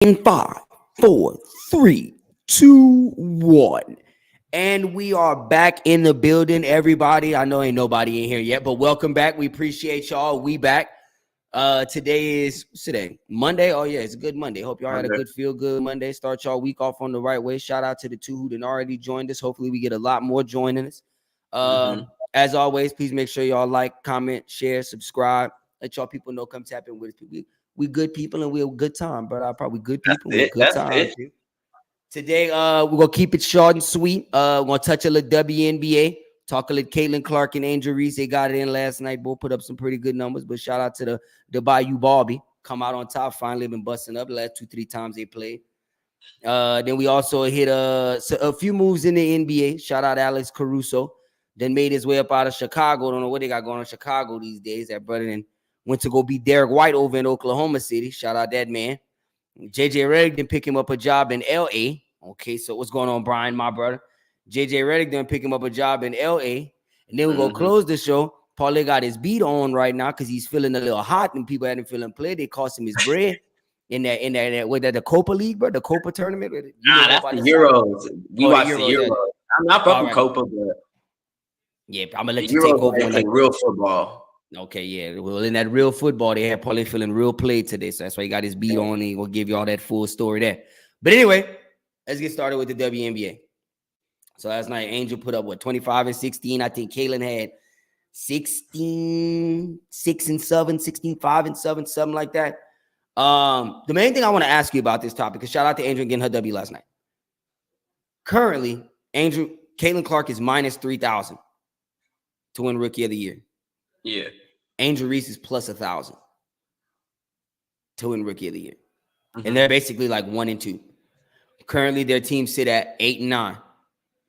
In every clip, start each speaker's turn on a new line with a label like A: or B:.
A: In 5, 4, 3, 2, 1. And we are back in the building, everybody. I know ain't nobody in here yet, but welcome back. We appreciate y'all. We back. Today is Monday. Oh, yeah, it's a good Monday. Hope y'all had a good feel-good Monday. Start y'all week off on the right way. Shout out to the two who done already joined us. Hopefully, we get a lot more joining us. As always, please make sure y'all like, comment, share, subscribe. Let y'all people know. Come tap in with us. We good people and we're a good time, but probably good people with good time. Today, we're gonna keep it short and sweet. We're gonna touch a little WNBA, talk a little Kaidd&Kramm and Angel Reese. They got it in last night. Both put up some pretty good numbers. But shout out to the Bayou Barbie. Come out on top. Finally been busting up the last 2-3 times they played. Then we also hit a few moves in the NBA. Shout out Alex Caruso. Then made his way up out of Chicago. Don't know what they got going on in Chicago these days. That brother then went to go beat Derek White over in Oklahoma City. Shout out that man. JJ Redick didn't pick him up a job in LA. Okay, so what's going on, Brian, my brother? JJ Redick didn't pick him up a job in LA. And then we're going to close the show. Paulie got his beat on right now because he's feeling a little hot and people hadn't feeling play. They cost him his bread in the Copa League, bro, the Copa tournament.
B: That's the Euros. You watch the Euros. I'm not fucking Copa, but
A: yeah, I'm gonna let you take over
B: on like real football.
A: Okay, yeah. Well, in that real football, they had Paulie feeling real played today. So that's why he got his beat on and we'll give you all that full story there. But anyway, let's get started with the WNBA. So last night, Angel put up, 25 and 16. I think Kaitlyn had 16, 6 and 7, 16, 5 and 7, something like that. The main thing I want to ask you about this topic, because shout out to Angel getting her W last night. Currently, Kaidd&Kramm is minus 3,000 to win Rookie of the Year.
B: Yeah.
A: Angel Reese is plus 1,000 to win Rookie of the Year. And they're basically like 1 and 2. Currently, their teams sit at 8 and 9.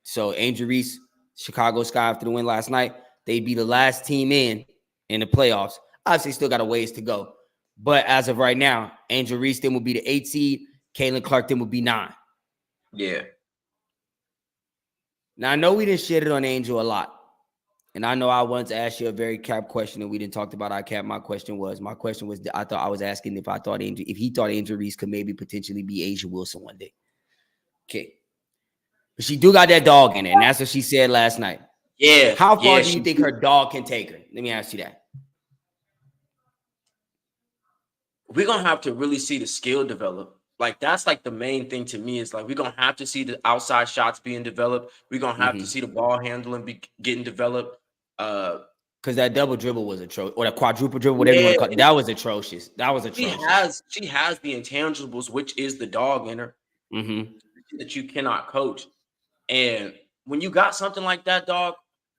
A: So Angel Reese, Chicago Sky, after the win last night, they'd be the last team in the playoffs. Obviously, still got a ways to go. But as of right now, Angel Reese then will be the 8 seed. Kaidd&Kramm then will be 9.
B: Yeah.
A: Now, I know we didn't shit it on Angel a lot. And I know I wanted to ask you a very cap question, and we didn't talk about our cap. My question was, I thought I was asking if he thought Angel Reese could maybe potentially be A'ja Wilson one day. Okay. But she do got that dog in it, and that's what she said last night.
B: Yeah.
A: How far do you think her dog can take her? Let me ask you that.
B: We're going to have to really see the skill develop. Like, that's like the main thing to me is like, we're going to have to see the outside shots being developed. We're going to have to see the ball handling getting developed.
A: Because that double dribble was atrocious, or the quadruple dribble, whatever you want to call it. That was atrocious.
B: She has the intangibles, which is the dog in her that you cannot coach. And when you got something like that, dog,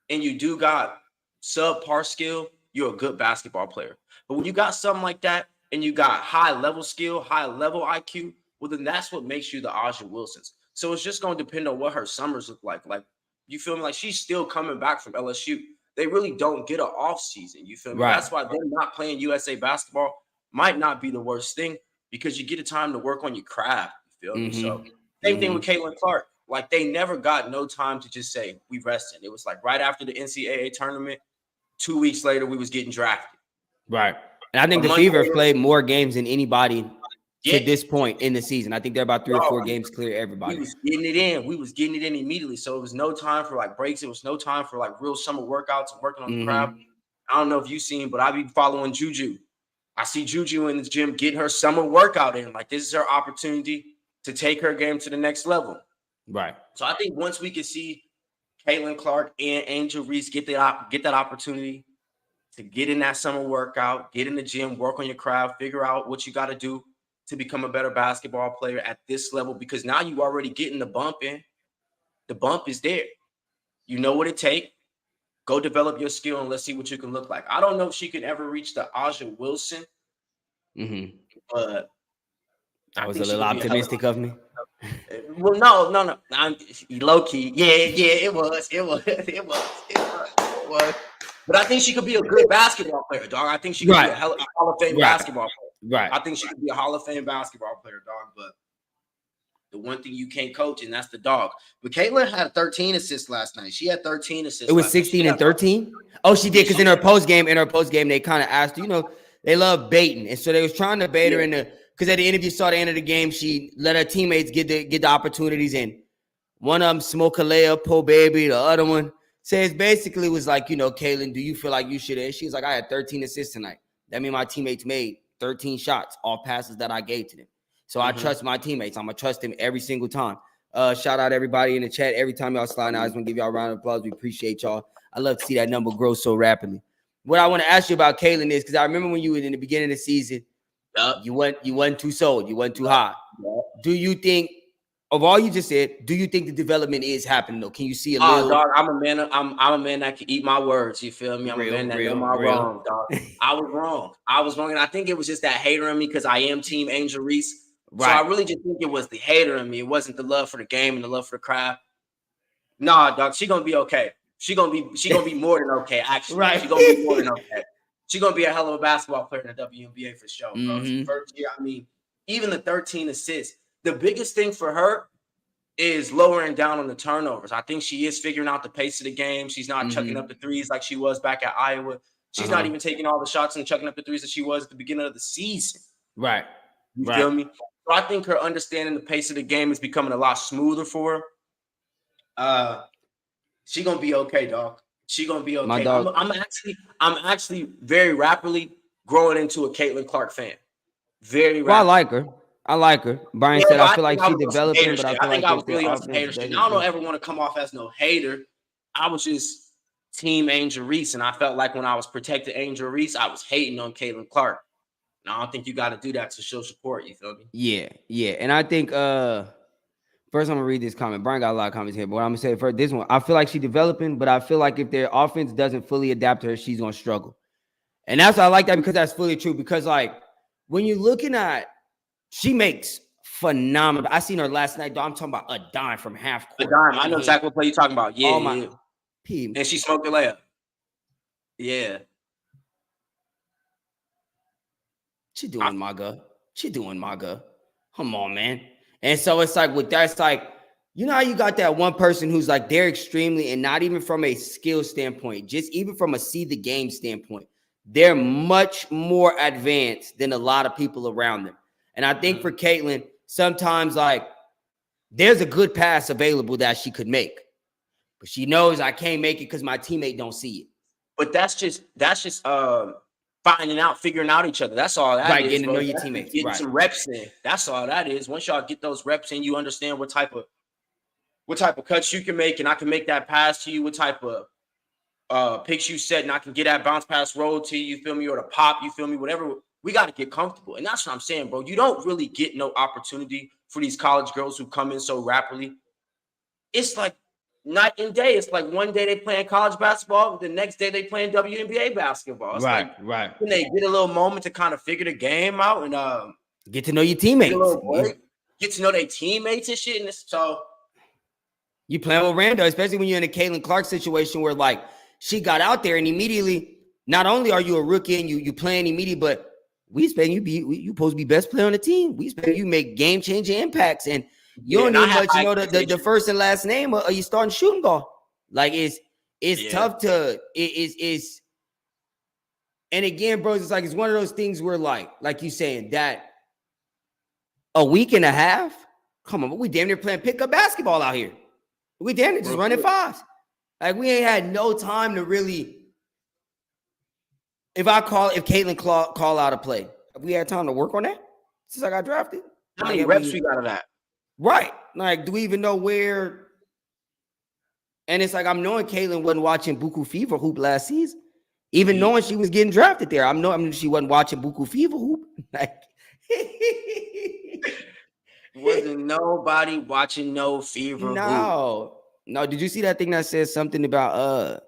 B: and you do got subpar skill, you're a good basketball player. But when you got something like that and you got high level skill, high level IQ, well, then that's what makes you the A'ja Wilsons. So it's just going to depend on what her summers look like. Like, you feel me? Like, she's still coming back from LSU. They really don't get an off season. You feel me? Right. That's why them not playing USA basketball might not be the worst thing because you get a time to work on your craft. You feel me? So same thing with Kaidd&Kramm. Like, they never got no time to just say we rested. It was like right after the NCAA tournament, 2 weeks later, we was getting drafted.
A: Right. And I think the Fever have played more games than anybody to this point in the season. I think they're about 3 or 4 games clear everybody.
B: We was getting it in. We was getting it in immediately. So it was no time for like breaks. It was no time for like real summer workouts and working on the craft. I don't know if you've seen, but I be following Juju. I see Juju in the gym getting her summer workout in. Like, this is her opportunity to take her game to the next level.
A: Right.
B: So I think once we can see Kaidd&Kramm and Angel Reese get that opportunity to get in that summer workout, get in the gym, work on your craft, figure out what you got to do to become a better basketball player at this level, because now you already getting the bump in. The bump is there. You know what it takes. Go develop your skill and let's see what you can look like. I don't know if she can ever reach the A'ja Wilson, but
A: I was a little optimistic of me.
B: Well, no. I'm low key. Yeah, it was. But I think she could be a good basketball player, dog. I think she could be a Hall of Fame basketball player.
A: Right.
B: I think she could be a Hall of Fame basketball player, dog. But the one thing you can't coach, and that's the dog. But Kaitlyn had 13 assists last night. She had 13 assists.
A: It was 16 and 13? Oh, she did, because in her post game, they kind of asked, they love baiting. And so they was trying to bait her into, because at the end, if you saw the end of the game, she let her teammates get the opportunities, and one of them smoke a layup, pull baby. The other one says basically was like, Kaylin, do you feel like you should? And she was like, I had 13 assists tonight. That means my teammates made 13 shots off passes that I gave to them. So I trust my teammates. I'm gonna trust them every single time. Shout out everybody in the chat. Every time y'all slide out, I just want to give y'all a round of applause. We appreciate y'all. I love to see that number grow so rapidly. What I want to ask you about Kaylin is because I remember when you were in the beginning of the season, you wasn't too sold, you wasn't too high. Do you think, of all you just said, do you think the development is happening though? Can you see a little?
B: Dog, I'm a man. I'm a man that can eat my words. You feel me? I'm a man that know my wrong, dog. I was wrong, and I think it was just that hater in me because I am Team Angel Reese. Right. So I really just think it was the hater in me. It wasn't the love for the game and the love for the craft. Nah, dog, she gonna be okay. She gonna be more than okay. Actually, right. She gonna be more than okay. She gonna be a hell of a basketball player in the WNBA for sure, bro. First year, I mean, even the 13 assists. The biggest thing for her is lowering down on the turnovers. I think she is figuring out the pace of the game. She's not chucking up the threes like she was back at Iowa. She's not even taking all the shots and chucking up the threes that she was at the beginning of the season.
A: Right.
B: You feel me? So I think her understanding the pace of the game is becoming a lot smoother for her. She gonna be okay, dog. She gonna be okay. I'm actually very rapidly growing into a Kaidd&Kramm fan. Very rapidly.
A: Well, I like her. Brian said I feel like she's developing, but I feel like
B: I was really on some hater shit. I don't ever want to come off as no hater. I was just Team Angel Reese, and I felt like when I was protecting Angel Reese, I was hating on Kaidd&Kramm. And I don't think you got to do that to show support. You feel me?
A: Yeah. And I think first I'm gonna read this comment. Brian got a lot of comments here, but what I'm gonna say first, this one, I feel like she's developing, but I feel like if their offense doesn't fully adapt to her, she's gonna struggle. And that's why I like that because that's fully true. Because like when you're looking at, she makes phenomenal. I seen her last night. I'm talking about a dime from half court.
B: A dime. I know exactly what play you're talking about. Yeah, yeah. And she smoked the layup. Yeah.
A: She doing MAGA. Come on, man. And so it's like with that, it's like, you know how you got that one person who's like they're extremely, and not even from a skill standpoint, just even from a see the game standpoint, they're much more advanced than a lot of people around them. And I think for Caitlin, sometimes like there's a good pass available that she could make, but she knows I can't make it because my teammate don't see it.
B: But that's just figuring out each other. That's all that is.
A: Right, getting to know your teammates.
B: Getting some reps in. That's all that is. Once y'all get those reps in, you understand what type of cuts you can make, and I can make that pass to you. What type of picks you set, and I can get that bounce pass roll to you. You feel me? Or the pop. You feel me? Whatever. We got to get comfortable, and that's what I'm saying, bro. You don't really get no opportunity for these college girls who come in so rapidly. It's like night and day. It's like one day they playing college basketball, the next day they playing WNBA basketball. It's
A: right.
B: When they get a little moment to kind of figure the game out and
A: get to know your teammates,
B: get to know their teammates and shit. And so
A: you playing with Randall, especially when you're in a Kaidd&Kramm situation where like she got out there and immediately, not only are you a rookie and you playing immediately, but we expect you supposed to be best player on the team. We expect you make game changing impacts, and you don't need much, the first and last name of you starting shooting guard. Like it's tough to it's and again, bros, it's like it's one of those things where like you saying that a week and a half. Come on, we damn near playing pickup basketball out here. We damn near just running fives. Like we ain't had no time to really. If Kaidd&Kramm call out a play, have we had time to work on that since I got drafted?
B: How many reps we got of that?
A: Right. Like, do we even know where? And it's like, I'm knowing Caitlin wasn't watching Buku Fever hoop last season, even knowing she was getting drafted there. I mean, she wasn't watching Buku Fever hoop. Like,
B: wasn't nobody watching no Fever hoop.
A: No. Did you see that thing that says something about,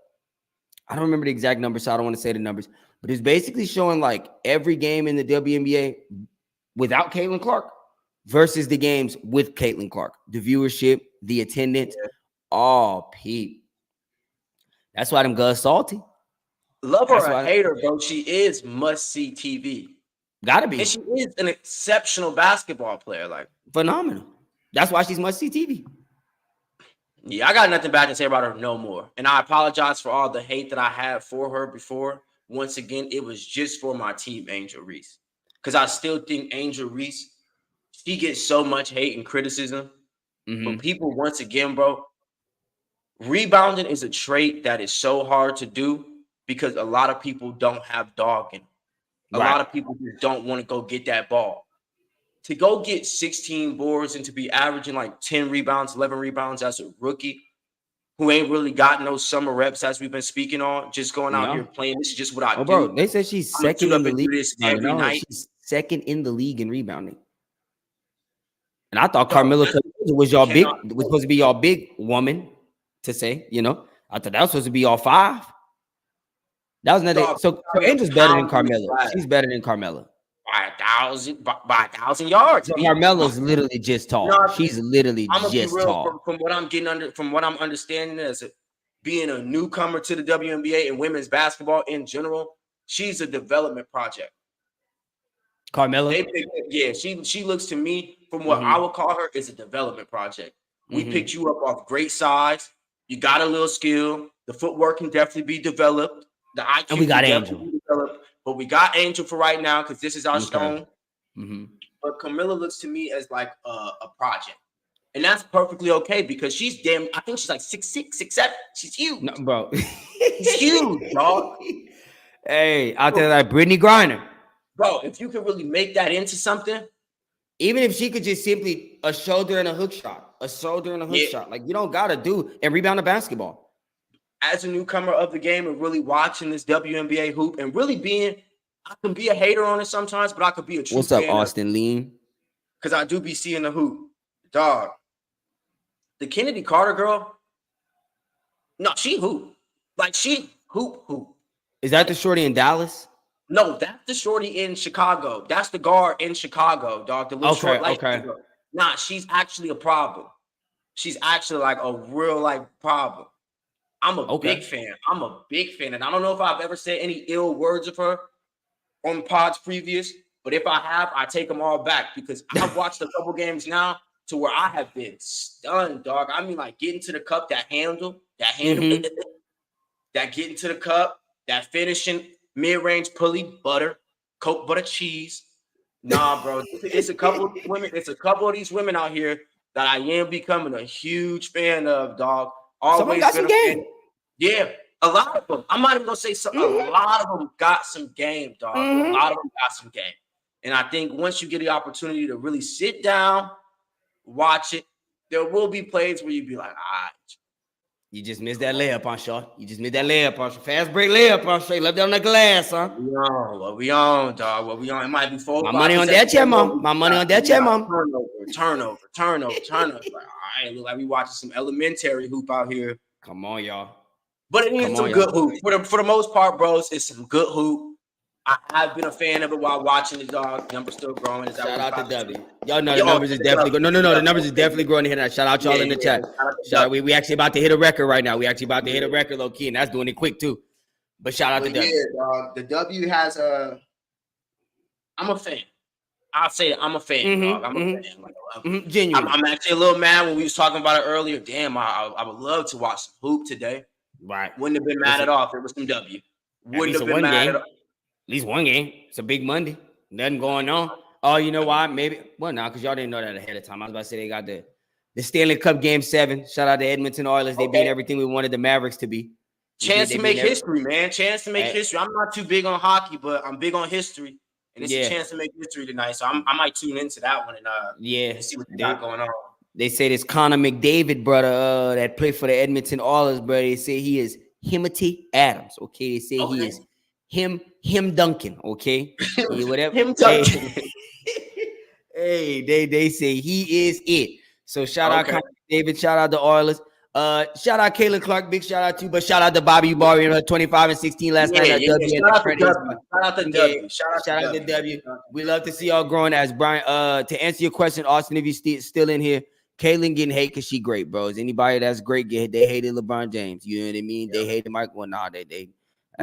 A: I don't remember the exact number, so I don't want to say the numbers, but it's basically showing like every game in the WNBA without Kaidd&Kramm versus the games with Kaidd&Kramm. The viewership, the attendance, all peep. That's why them guys salty.
B: Love her or hate her, bro. She is must-see TV.
A: Gotta be.
B: And she is an exceptional basketball player. Like
A: phenomenal. That's why she's must-see TV.
B: Yeah, I got nothing bad to say about her no more. And I apologize for all the hate that I had for her before. Once again, it was just for my team, Angel Reese. because I still think Angel Reese, she gets so much hate and criticism. But people, once again, bro, rebounding is a trait that is so hard to do because a lot of people don't have dog in them. A lot of people just don't want to go get that ball. To go get 16 boards and to be averaging like 10 rebounds, 11 rebounds as a rookie who ain't really gotten those summer reps as we've been speaking on, just going out here playing. This is just what I do.
A: Bro, they said she's second in the league.
B: This every night.
A: She's second in the league in rebounding. And I thought Carmelo was supposed to be y'all big woman to say, you know. I thought that was supposed to be y'all 5. That was another. So Angel's better than Carmelo. She's better than Carmelo.
B: By 1,000 yards.
A: So Carmelo's literally just tall. She's literally just tall.
B: From what I'm from what I'm understanding as being a newcomer to the WNBA and women's basketball in general, she's a development project.
A: Carmelo?
B: She looks to me, from what I would call her, is a development project. We picked you up off great size. You got a little skill. The footwork can definitely be developed. The IQ
A: and we got Angel.
B: But we got Angel for right now because this is our stone. But Camilla looks to me as like a project. And that's perfectly okay because she's I think she's like 6'6", 6'7". She's huge.
A: No, bro.
B: She's huge, dog.
A: Hey, out there like Brittany Griner.
B: Bro, if you could really make that into something.
A: Even if she could just simply a shoulder and a hook shot. A shoulder and a hook shot. Like, you don't got to do and rebound the basketball.
B: As a newcomer of the game and really watching this WNBA hoop and really I can be a hater on it sometimes, but I could be a true
A: What's up, Austin Lean?
B: Because I do be seeing the hoop. Dog. The Kennedy Carter girl, no, she hoop. Like, she hoop.
A: Is that the shorty in Dallas?
B: No, that's the shorty in Chicago. That's the guard in Chicago, dog. The little short light girl. Nah, she's actually a problem. She's actually like a real problem. I'm a big fan. And I don't know if I've ever said any ill words of her on pods previous, but if I have, I take them all back because I've watched a couple games now to where I have been stunned, dog. I mean, like getting to the cup, that handle, that getting to the cup, that finishing mid-range pulley, butter, Coke, butter, cheese. Nah, bro, it's a couple of women. It's a couple of these women out here that I am becoming a huge fan of, dog.
A: Someone got some game.
B: Yeah, a lot of them. I'm not even gonna say something. A lot of them got some game, dog. A lot of them got some game. And I think once you get the opportunity to really sit down, watch it, there will be plays where you be like, all right.
A: You just missed that layup on Shaw. Fast break layup on Shaw. Left that on the glass, huh?
B: What we on, dog? What we on? It might be 4.
A: My money on that chair, mom.
B: Turnover. Like, all right, look like we watching some elementary hoop out here.
A: Come on, y'all.
B: But it is some good hoop. For the most part, bros, it's some good hoop. I've been a fan of it while watching the dog. Numbers still growing.
A: Shout out to W. Y'all know the numbers is definitely growing. No. The numbers is definitely growing here. Shout out y'all in the chat. We actually about to hit a record right now. We actually about to hit a record low key, and that's doing it quick too. But shout out to W.
B: Yeah, dog. The W has I'm a fan. I'll say that I'm a fan, dog. I'm a fan.
A: Genuine.
B: I'm actually a little mad when we was talking about it earlier. Damn, I would love to watch some hoop today.
A: Right.
B: Wouldn't have been mad at all if it was some W. Wouldn't have been mad at all.
A: At least one game. It's a big Monday. Nothing going on. Oh, you know why? Maybe. Well, no, because y'all didn't know that ahead of time. I was about to say they got the Stanley Cup Game 7. Shout out to Edmonton Oilers. They beat everything we wanted the Mavericks to be.
B: Chance to make history, man. Chance to make history. I'm not too big on hockey, but I'm big on history. And it's a chance to make history tonight. So I might tune into that one and see what they got going on.
A: They say this Connor McDavid brother that played for the Edmonton Oilers, brother. They say he is Himothy Adams. Okay. They say he is him Duncan. Okay. Whatever.
B: Him Duncan.
A: Hey, they say he is it. So shout out Connor McDavid. Shout out the Oilers. Shout out Kayla Clark, big shout out to you, but shout out to Bobby Barry, 25 and 16 last night.
B: Shout out to W.
A: Shout out to W. We love to see y'all growing. As Brian, to answer your question, Austin, if you still in here, Kaylin getting hate because she great, bro. Is anybody that's great they hated LeBron James? You know what I mean? They hated Mike. Well, nah, they.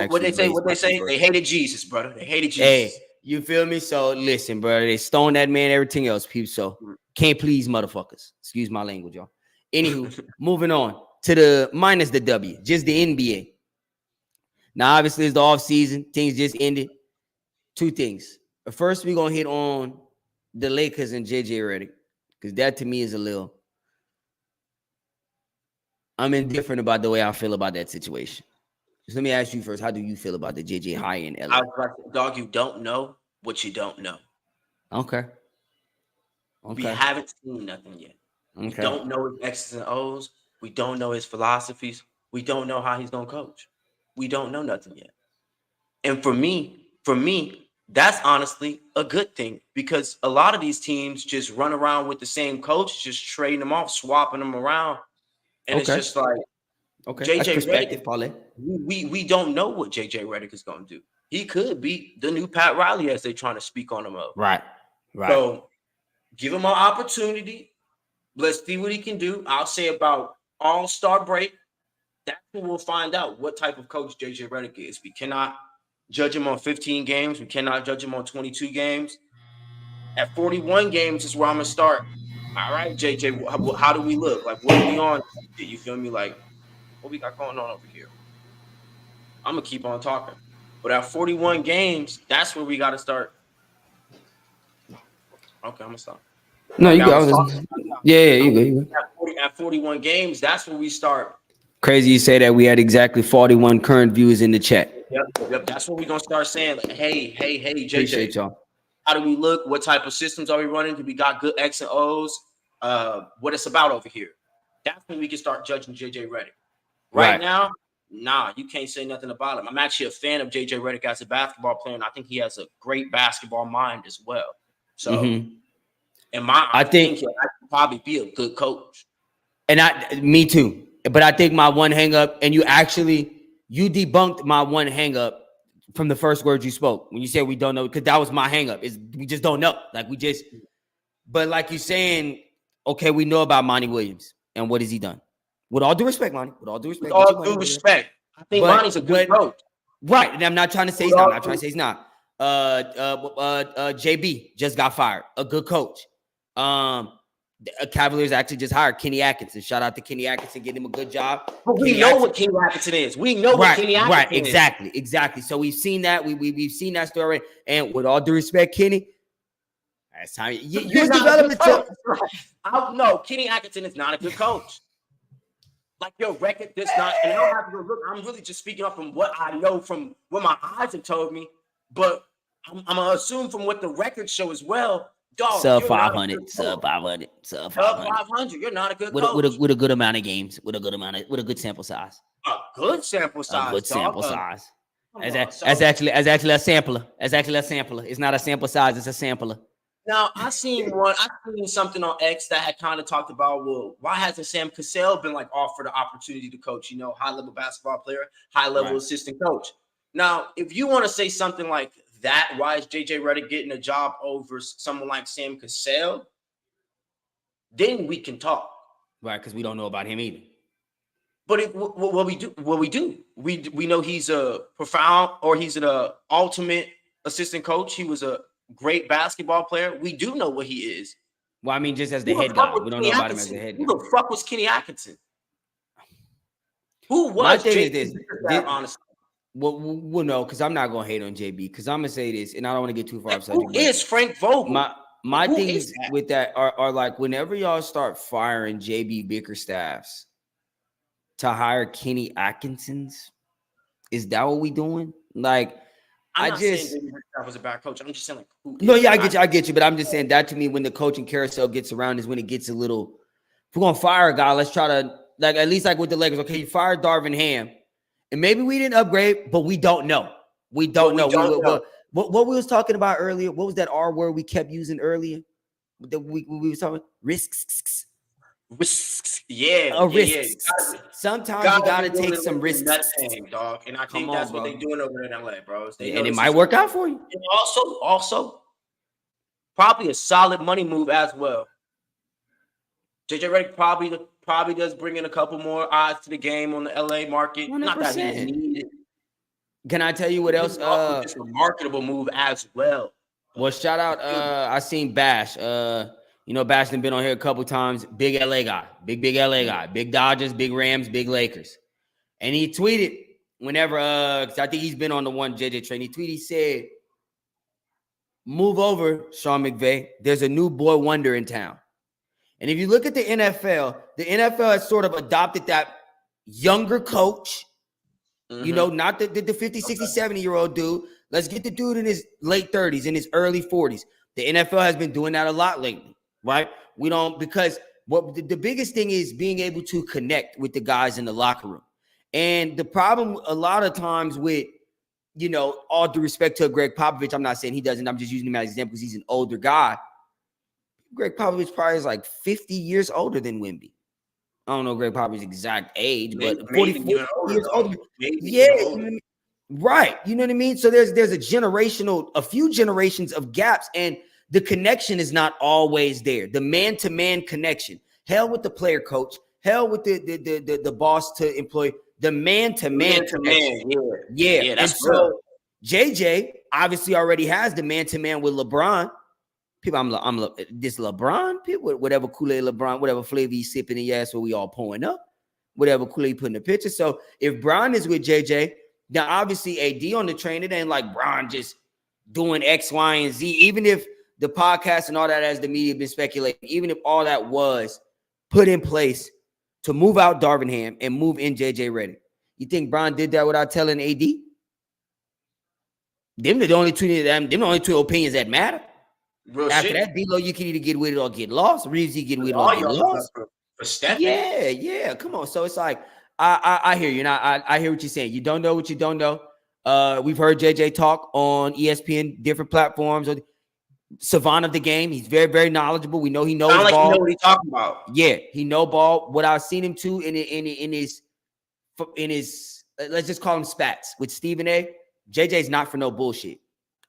B: What they say? They hated Jesus, brother. They hated Jesus.
A: Hey, you feel me? So listen, brother. They stoned that man. Everything else, people. So can't please motherfuckers. Excuse my language, y'all. Anywho, moving on to the minus the W, just the NBA. Now, obviously, it's the off season. Things just ended. Two things. First, we're gonna hit on the Lakers and JJ Redick, because that to me is a little. I'm indifferent about the way I feel about that situation. So let me ask you first: how do you feel about the JJ hire in LA?
B: I was like, dog, you don't know what you don't know.
A: Okay.
B: We haven't seen nothing yet. We don't know his X's and O's. We don't know his philosophies. We don't know how he's gonna coach. We don't know nothing yet. And for me, that's honestly a good thing, because a lot of these teams just run around with the same coach, just trading them off, swapping them around, and it's just like JJ Redick. We don't know what JJ Redick is going to do. He could be the new Pat Riley, as they're trying to speak on him of.
A: Right.
B: So give him an opportunity. Let's see what he can do. I'll say about All-Star break, that's when we'll find out what type of coach JJ Redick is. We cannot judge him on 15 games. We cannot judge him on 22 games. At 41 games is where I'm going to start. All right, JJ, how do we look? Like, what are we on? You feel me? Like, what we got going on over here? I'm going to keep on talking. But at 41 games, that's where we got to start. Okay, I'm going to stop.
A: No, you go. Yeah, you go.
B: At 41 games, that's when we start.
A: Crazy you say that. We had exactly 41 current viewers in the chat.
B: Yep. That's when we're going to start saying, like, hey, JJ.
A: Appreciate y'all.
B: How do we look? What type of systems are we running? Do we got good X and O's? What it's about over here. That's when we can start judging JJ Redick. Right now, nah, you can't say nothing about him. I'm actually a fan of JJ Redick as a basketball player, and I think he has a great basketball mind as well. So, I think he could probably be a good coach.
A: And me too. But I think my one hang up, and you debunked my one hang up from the first words you spoke when you said we don't know, because that was my hang up. Is we just don't know. But like you're saying, okay, we know about Monty Williams and what has he done? With all due respect, Monty. With all due respect.
B: I think Monty's a good coach.
A: Right. And I'm not trying to say he's not. I'm not trying to say he's not. JB just got fired. A good coach. Cavaliers actually just hired Kenny Atkinson. Shout out to Kenny Atkinson, getting him a good job.
B: But we know what Kenny Atkinson is. We know what Kenny Atkinson
A: is. Exactly. So we've seen that. We've seen that story. And with all due respect, Kenny, that's how you're developing.
B: No, Kenny Atkinson is not a good coach. Like, your record does not. And I don't have to go look. I'm really just speaking up from what I know, from what my eyes have told me. But I'm gonna assume from what the records show as well. Dog,
A: sub 500, sub 500.
B: You're not a good coach.
A: With a good amount of games, with a good sample size.
B: A good sample size.
A: As actually a sampler. It's not a sample size. It's a sampler.
B: Now, I seen something on X that had kind of talked about, well, why hasn't Sam Cassell been like offered the opportunity to coach? High level basketball player, high level assistant coach. Now, if you want to say something like that, why is JJ Redick getting a job over someone like Sam Cassell? Then we can talk,
A: right? Because we don't know about him either.
B: But what we do, we know he's a profound, or he's an ultimate assistant coach. He was a great basketball player. We do know what he is.
A: Well, I mean, just as the head guy, we don't know about him as the head guy.
B: Who the fuck was Kenny Atkinson? Who was?
A: My thing is this, honestly. Well, no, because I'm not gonna hate on JB, because I'm gonna say this, and I don't want to get too far off subject.
B: Who is Frank Vogel?
A: My things with that are like, whenever y'all start firing JB Bickerstaffs to hire Kenny Atkinsons, is that what we doing? Like,
B: I'm not saying that was a bad coach. I'm just saying, like, who?
A: No, yeah, I get you, but I'm just saying that to me, when the coaching carousel gets around, is when it gets a little. If we're gonna fire a guy, let's try to, like, at least like with the Lakers. Okay, you fired Darvin Ham, and maybe we didn't upgrade, but we don't know. We don't know. What we was talking about earlier? What was that R word we kept using earlier? That we was talking risks.
B: Yeah.
A: Sometimes you gotta take some risks,
B: dog. And I think that's what they're doing over in LA, bro.
A: And it might work out for you.
B: And also, probably a solid money move as well. JJ Redick probably does bring in a couple more eyes to the game on the LA market.
A: 100%.
B: Not that he needed.
A: Can I tell you what else?
B: It's a marketable move as well.
A: Well, shout out. I seen Bash. Bash has been on here a couple times. Big LA guy. Big LA guy. Big Dodgers, big Rams, big Lakers. And he tweeted whenever, because I think he's been on the one JJ train. He said, move over, Sean McVay. There's a new boy wonder in town. And if you look at the NFL has sort of adopted that younger coach, not the 50, 60, 70-year-old dude. Let's get the dude in his late 30s, in his early 40s. The NFL has been doing that a lot lately, right? Because what the biggest thing is being able to connect with the guys in the locker room. And the problem a lot of times with, all due respect to Greg Popovich, I'm not saying he doesn't. I'm just using him as an example because he's an older guy. Greg Popovich probably is like 50 years older than Wemby. I don't know Greg Popovich's exact age, but 44 years older. Yeah, right. You know what I mean? So there's a few generations of gaps, and the connection is not always there. The man-to-man connection. Hell with the player coach. Hell with the boss to employee. The man-to-man connection. Yeah, that's and so JJ obviously already has the man-to-man with LeBron. People, I'm this LeBron, people, whatever Kool-Aid LeBron, whatever flavor he's sipping in, yes, what we all pouring up, whatever Kool-Aid put in the picture. So if Bron is with JJ, now obviously AD on the train, it ain't like Bron just doing X, Y, and Z. Even if the podcast and all that, as the media been speculating, even if all that was put in place to move out Darvin Ham and move in JJ Redick, you think Bron did that without telling AD? Them the only two opinions that matter. Real after shit. That, D-Lo, you can either get with it or get lost. Reeves, you get with it or get lost. Yeah, come on. So it's like, I hear you. And I hear what you're saying. You don't know what you don't know. We've heard JJ talk on ESPN, different platforms. Savant of the game. He's very, very knowledgeable. We know he knows ball.
B: You know what he's talking about.
A: Yeah, he know ball. What I've seen him too in his let's just call him spats with Stephen A. JJ's not for no bullshit.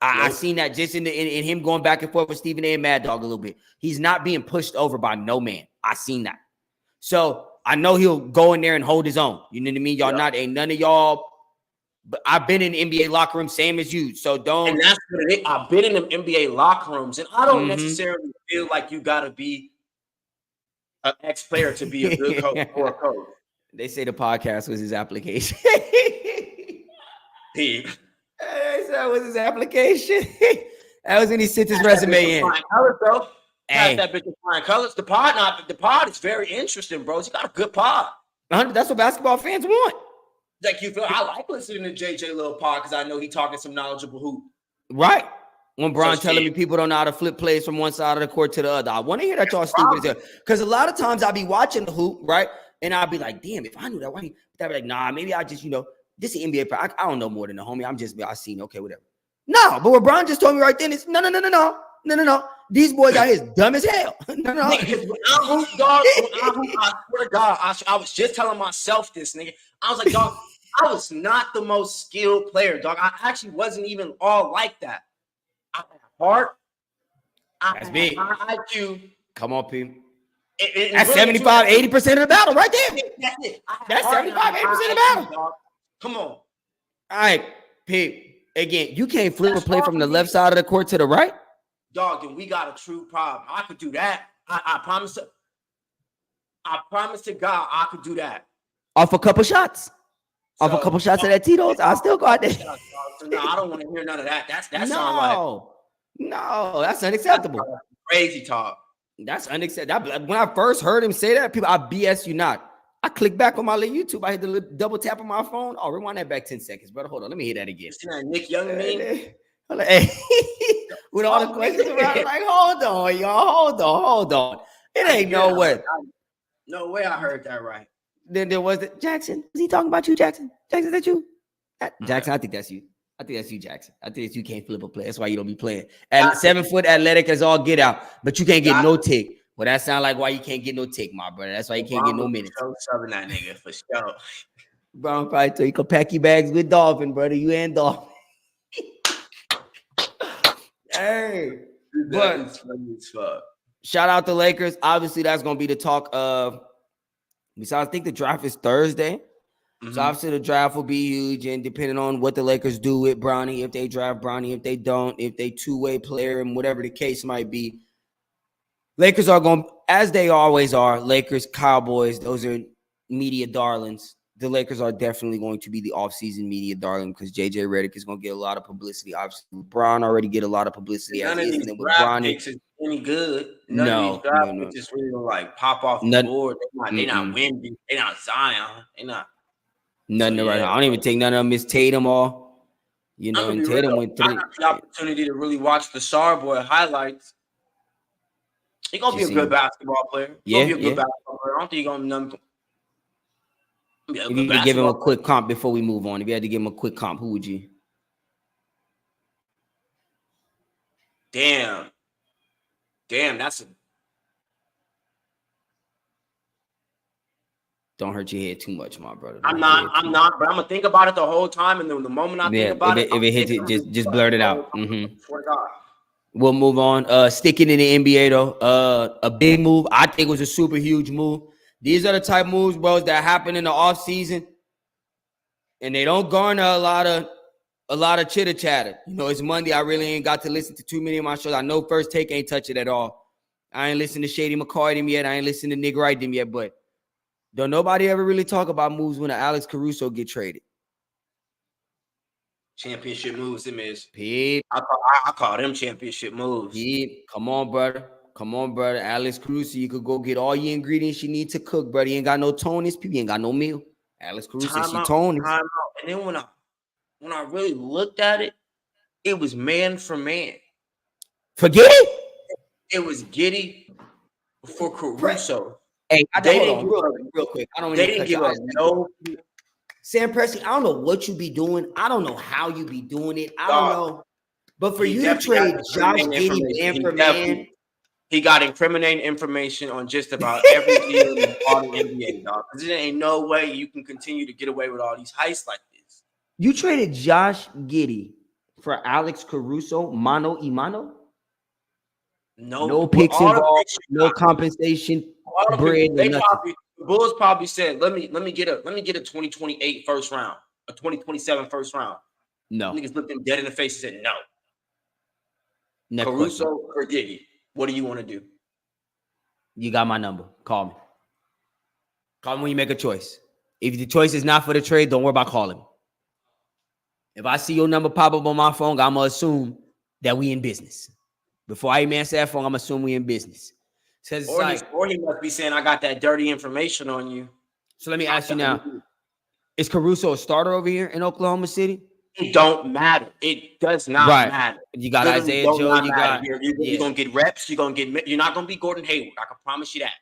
A: I seen that just in him going back and forth with Stephen A and Mad Dog a little bit. He's not being pushed over by no man. I seen that. So I know he'll go in there and hold his own. You know what I mean? Y'all ain't none of y'all. But I've been in the NBA locker room, same as you. So don't.
B: And that's what it is. I've been in the NBA locker rooms, and I don't necessarily feel like you got to be an ex-player to be a good coach or a coach.
A: They say the podcast was his application. That was his application. That was when he sent his resume in.
B: Colors, bro. Hey. That bitch flying colors. The pod is very interesting, bro. He got a good pod.
A: That's what basketball fans want.
B: Like you feel, I like listening to JJ Little pod because I know he talking some knowledgeable hoop.
A: Right. When Bron telling me people don't know how to flip plays from one side of the court to the other, I want to hear that y'all stupid as hell. Because a lot of times I'll be watching the hoop, right, and I'll be like, damn, if I knew that, why? I'd be like, nah, maybe I just, this is NBA. I don't know more than the homie. I seen, okay, whatever. No, but what Bron just told me right then is no. These boys out here is dumb as hell. No.
B: Nigga, when I hoop, dog, I swear to God, I was just telling myself this, nigga. I was like, dog, I was not the most skilled player, dog. I actually wasn't even all like that. I had heart.
A: That's big.
B: High IQ.
A: Come on, P. That's really 75, 80% of the battle right there.
B: That's it.
A: That's 75, 80% of the battle.
B: Dog. Come on.
A: All right, P. Again, you can't flip a play from the left side of the court to the right.
B: Dog, then we got a true problem. I could do that. I promise to God, I could do that.
A: Off a couple shots. Off a couple shots of that Tito's, I'll still go out there.
B: No, I don't want to hear none of that. That's
A: no, that's unacceptable.
B: That's crazy talk.
A: That's unacceptable. When I first heard him say that, people, I BS you not. I clicked back on my little YouTube. I hit the little double tap on my phone. Oh, rewind that back 10 seconds, brother. Hold on. Let me hear that again.
B: Nick Young meme?
A: Hey, with all the questions around, like, hold on, y'all. Hold on. It ain't no way.
B: No way I heard that right.
A: Then there was Jackson. Was he talking about you, Jackson? Jackson, is that you? Jackson, I think that's you. I think that's you, Jackson. I think it's you can't flip a play. That's why you don't be playing. At 7 foot athletic as all get out, but you can't get no tick. Well, that sounds like why you can't get no tick, my brother. That's why you can't get no minutes.
B: Shoving that nigga for sure.
A: Bro, I'm probably tell you can pack your bags with Dolphin, brother. You and Dolphin. Hey, but shout out to Lakers. Obviously, that's gonna be the talk of. Besides, I think the draft is Thursday. Mm-hmm. So obviously the draft will be huge, and depending on what the Lakers do with Bronny, if they draft Bronny, if they don't, if they two-way player, and whatever the case might be, Lakers are going, as they always are, Lakers, Cowboys, those are media darlings. the Lakers are definitely going to be the offseason media darling because JJ Redick is going to get a lot of publicity. Obviously, LeBron already get a lot of publicity as
B: None of
A: is.
B: these
A: And then with
B: draft
A: Bron,
B: picks is any good. None of these draft picks is really gonna like pop off the board. They not Wemby. They not Zion. They not
A: nothing right now. I don't even take none of them. Miss Tatum all. You know, and Tatum went 3.
B: I got the opportunity to really watch the Star Boy highlights. He's gonna be a good basketball player. He's gonna be a good basketball player. I don't think he's gonna none.
A: If you could give him a quick comp before we move on, if you had to give him a quick comp, who would you?
B: Damn, that's a.
A: Don't hurt your head too much, my brother.
B: I'm not, but I'm gonna think about it the whole time, and then the moment I think about
A: if it hits it, just blurt it out. Swear to God. We'll move on. Sticking in the NBA though, a big move. I think was a super huge move. These are the type moves, bros, that happen in the off season, and they don't garner a lot of chitter chatter. You know, it's Monday. I really ain't got to listen to too many of my shows. I know First Take ain't touch it at all. I ain't listened to Shady McCoy them yet. I ain't listened to Nick Wright them yet, but don't nobody ever really talk about moves when Alex Caruso get traded.
B: Championship moves, them is.
A: Pete.
B: I call them championship moves.
A: Pete, come on, brother. Come on, brother. Alex Caruso, you could go get all your ingredients you need to cook, brother. You ain't got no Tonys. People ain't got no meal. Alex Caruso, she Tonys.
B: And then when I really looked at it, it was man for man.
A: Forget it?
B: It was Giddey for Caruso.
A: Hey, hold on real quick. I don't.
B: They didn't give us no.
A: Sam Presti, I don't know what you be doing. I don't know how you be doing it. I don't know. But for you to trade Josh Giddey man for man,
B: he got incriminating information on just about every deal in all the NBA, dog. Because there ain't no way you can continue to get away with all these heists like this.
A: You traded Josh Giddey for Alex Caruso, mano y mano? No picks involved, no compensation, bread.
B: The Bulls probably said, "Let me get a 2028 first round, a 2027 first round."
A: No,
B: niggas looked him dead in the face and said, "No."
A: Next
B: Caruso
A: question.
B: or Giddey, what do you want to do?
A: You got my number. Call me. Call me when you make a choice. If the choice is not for the trade, don't worry about calling me. If I see your number pop up on my phone, I'm gonna assume that we in business. Before I even answer that phone, I'm assuming we in business.
B: Or he must be saying, I got that dirty information on you.
A: So let me ask you now. Is Caruso a starter over here in Oklahoma City?
B: It don't matter. It does not matter.
A: You got Isaiah Joe.
B: You're going to get reps. You're not going to be Gordon Hayward. I can promise you that.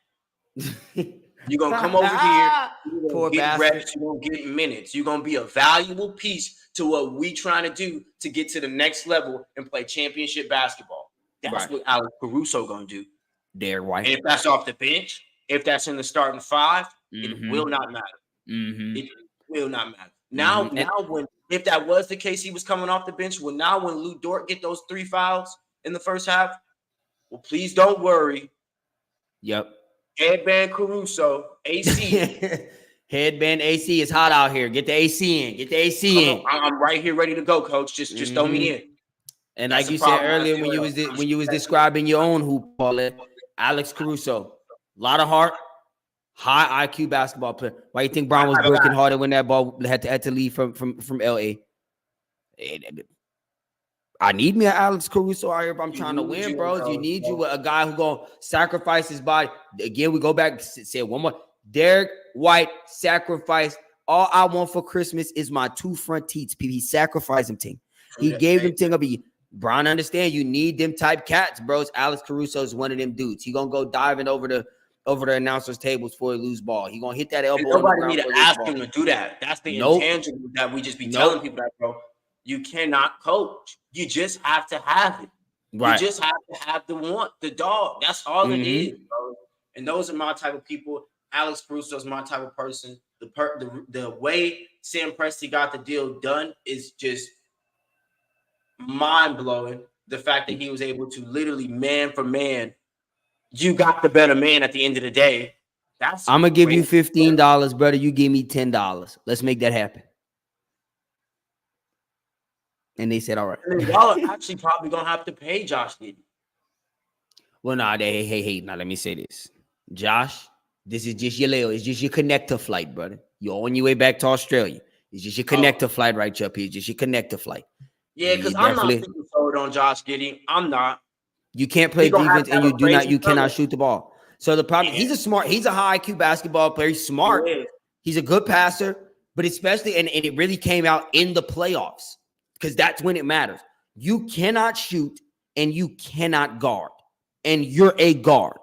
B: You're going to come over here. You're going to get reps. You're going to get minutes. You're going to be a valuable piece to what we trying to do to get to the next level and play championship basketball. That's what Alex Caruso going to do.
A: Derek White.
B: And if that's off the bench, if that's in the starting five, it will not matter. It will not matter. Now, if that was the case, he was coming off the bench. Well, now when Lou Dort get those 3 fouls in the first half, well, please don't worry.
A: Yep.
B: Headband Caruso, AC.
A: Headband AC is hot out here. Get the AC in. Get the AC in.
B: I'm right here ready to go, coach. Just throw me in.
A: And like you said earlier, when you was describing your own hoop, Paulette, Alex Caruso, a lot of heart, high IQ basketball player. Why you think Brown was working harder when that ball had to leave from LA? I need me an Alex Caruso out here if I'm trying to win, bros. You need a guy who gonna sacrifice his body. Again, we go back, say one more. Derek White sacrificed. All I want for Christmas is my 2 front teats. He sacrificed them thing. He gave them thing up. Brown understand you need them type cats, bros. Alex Caruso is one of them dudes. He gonna go diving over the announcers' tables for a loose ball. He gonna hit that elbow.
B: Nobody need to ask him to do that. That's the intangible that we just be telling people that, bro. You cannot coach. You just have to have it. Right. You just have to have the dog. That's all it is, bro. And those are my type of people. Alex Caruso is my type of person. The way Sam Presti got the deal done is just mind-blowing. The fact that he was able to literally man for man, you got the better man at the end of the day.
A: I'm gonna give you $15, brother. You give me $10. Let's make that happen. And they said, all right.
B: And y'all are actually probably gonna have to pay Josh Giddey.
A: Well, nah, hey. Now let me say this. Josh, this is just your little, it's just your connector flight, brother. You're on your way back to Australia. It's just your connector flight right up here. Just your connector flight.
B: Yeah, because I'm not super sold on Josh Giddey. I'm not.
A: You can't play defense and you cannot shoot the ball. So the problem, he's a high IQ basketball player. He's smart. He's a good passer, but especially, and it really came out in the playoffs because that's when it matters. You cannot shoot and you cannot guard. And you're a guard.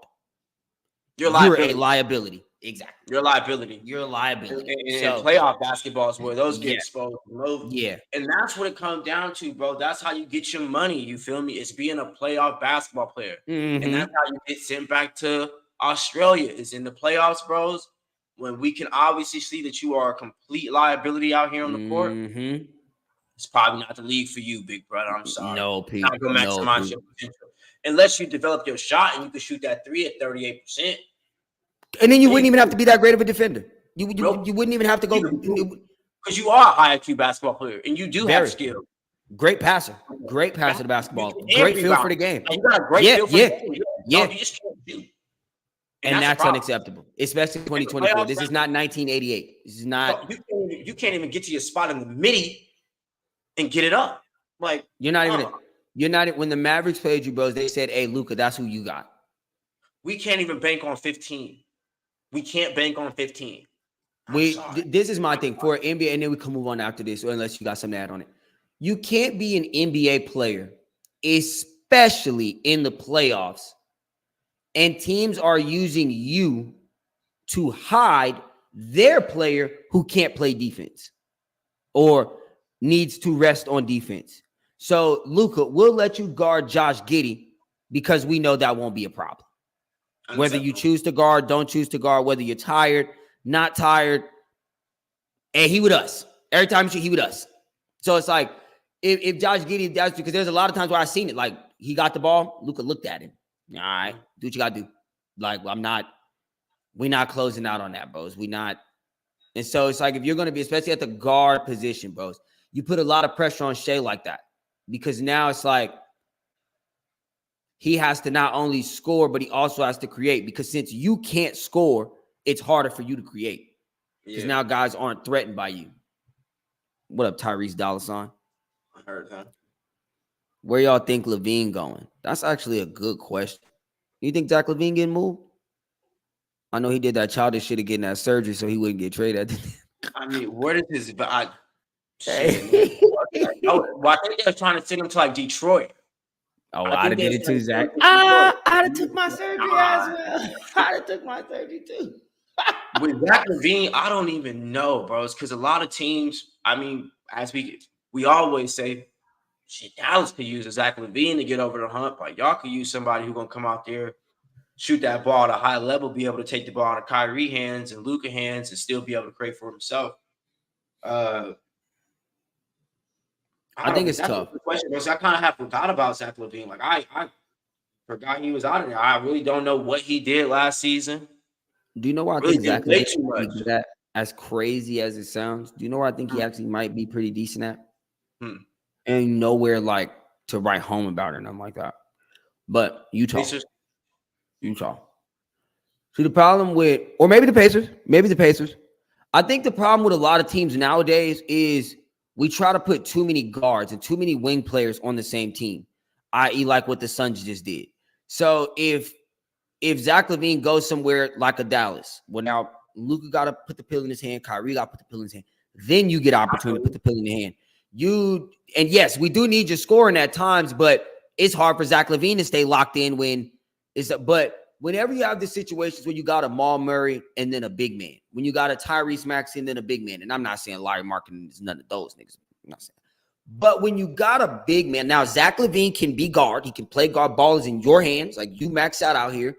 A: You're a liability. Exactly.
B: You're a liability.
A: You're a liability.
B: And playoff basketball is where those get exposed. Yeah. And that's what it comes down to, bro. That's how you get your money. You feel me? It's being a playoff basketball player. Mm-hmm. And that's how you get sent back to Australia. Is in the playoffs, bros. When we can obviously see that you are a complete liability out here on the court. Mm-hmm. It's probably not the league for you, big brother. I'm sorry.
A: No, people.
B: Not gonna maximize your potential. Unless you develop your shot and you can shoot that 3 at 38%.
A: And then you wouldn't even have to be that great of a defender. You wouldn't even have to go.
B: Because you are a high IQ basketball player and you do have skill.
A: Great passer. Great passer to basketball. Great feel for the game.
B: You got a great feel for the game. Yeah. You just can't shoot.
A: And that's unacceptable, especially 2024. This is not 1988. This is not.
B: You can't even get to your spot in the midi and get it up. Like
A: you're not. When the Mavericks played you, bros, they said, "Hey, Luka, that's who you got."
B: We can't even bank on 15. We can't bank on 15.
A: This is my thing for NBA, and then we can move on after this, or unless you got something to add on it. You can't be an NBA player, especially in the playoffs, and teams are using you to hide their player who can't play defense or needs to rest on defense. So, Luka, we'll let you guard Josh Giddey because we know that won't be a problem. Whether you choose to guard, don't choose to guard, whether you're tired, not tired, and he with us. Every time you shoot, he with us. So it's like, if Josh Giddey, that's because there's a lot of times where I've seen it. Like, he got the ball, Luka looked at him. All right, do what you got to do. Like, we're not closing out on that, bros. We not. And so it's like, if you're going to be, especially at the guard position, bros, you put a lot of pressure on Shea like that. Because now it's like, he has to not only score, but he also has to create. Because since you can't score, it's harder for you to create. Because now guys aren't threatened by you. What up, Tyrese Dollasign?
B: I heard that.
A: Where y'all think LaVine going? That's actually a good question. You think Zach LaVine getting moved? I know he did that childish shit of getting that surgery so he wouldn't get traded.
B: I mean, what is his... I think they're trying to send him to like Detroit.
A: Oh, I'd have did it too, Zach. I'd have took my surgery as well. I'd have took my surgery too.
B: With Zach LaVine, I don't even know, bros, because a lot of teams, I mean, as we always say, shit, Dallas could use a Zach LaVine to get over the hump. Like, y'all could use somebody who's going to come out there, shoot that ball at a high level, be able to take the ball out of Kyrie hands and Luka hands and still be able to create for himself.
A: I think it's tough.
B: Question, I kind of have forgot about Zach LaVine. Like I forgot he was out of there. I really don't know what he did last season.
A: Do you know where I think Zach LaVine is at? As crazy as it sounds, do you know where I think he actually might be pretty decent at? And nowhere like to write home about it, nothing like that. But Utah. See, the problem with, or maybe the Pacers. I think the problem with a lot of teams nowadays is we try to put too many guards and too many wing players on the same team, i.e. like what the Suns just did. So if Zach LaVine goes somewhere like a Dallas, well, now Luka got to put the pill in his hand, Kyrie got to put the pill in his hand, then you get an opportunity to put the pill in your hand. And yes, we do need your scoring at times, but it's hard for Zach LaVine to stay locked in but whenever you have the situations where you got a Maul Murray and then a big man, when you got a Tyrese Maxey and then a big man, and I'm not saying Larry Marketing is none of those niggas. I'm not saying. But when you got a big man, now Zach LaVine can be guard. He can play guard. Ball is in your hands. Like, you max out here.